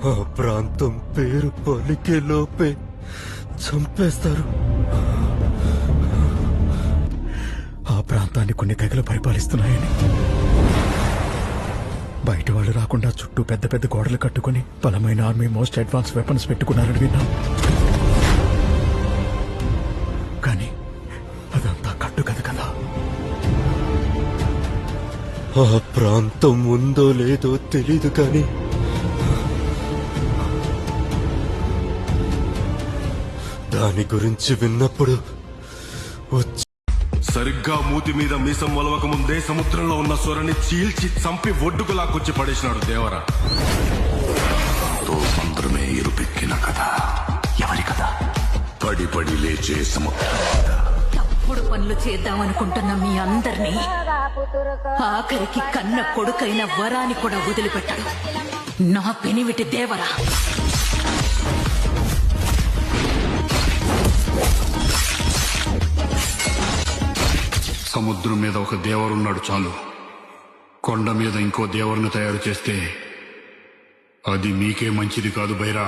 ఆ ప్రాంతం పేరు పలికే లోపే చంపేస్తారు. ఆ ప్రాంతాన్ని కొన్ని తెగలు పరిపాలిస్తున్నాయని, బయట వాళ్ళు రాకుండా చుట్టూ పెద్ద పెద్ద గోడలు కట్టుకుని బలమైన ఆర్మీ, మోస్ట్ అడ్వాన్స్ వెపన్స్ పెట్టుకున్నారని విన్నాం. కానీ అదంతా కట్టుకథ కదా. ఆ ప్రాంతం ఉందో లేదో తెలీదు, కానీ దాని గురించి విన్నప్పుడు సరిగ్గా మూతి మీద మీసం మొలవక ముందే సముద్రంలో ఉన్న సొరని చీల్చి చంపి ఒడ్డుకు లాక్కొచ్చి పడేసినాడు దేవరా. మంత్రమే ఇరుపెక్కిన కథ. ఎవరి కథ? పడి పడి లేచే సముద్రం. తప్పుడు పనులు చేద్దామనుకుంటున్న మీ అందరినీ ఆఖరికి కన్న కొడుకైన వరాని కూడా వదిలిపెట్టాడు నా పెనివిటి దేవరా. సముద్రం మీద ఒక దేవరున్నాడు చాలు. కొండ మీద ఇంకో దేవరుని తయారు చేస్తే అది మీకే మంచిది కాదు బైరా.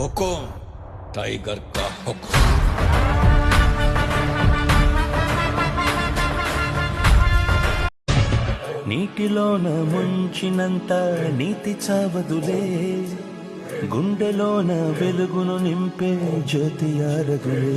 हुकुम टाइगर का हुकुम। నీటిలోన ముంచినంత నీతి చావదులే, గుండెలోన వెలుగును నింపే జ్యోతి ఆరదులే.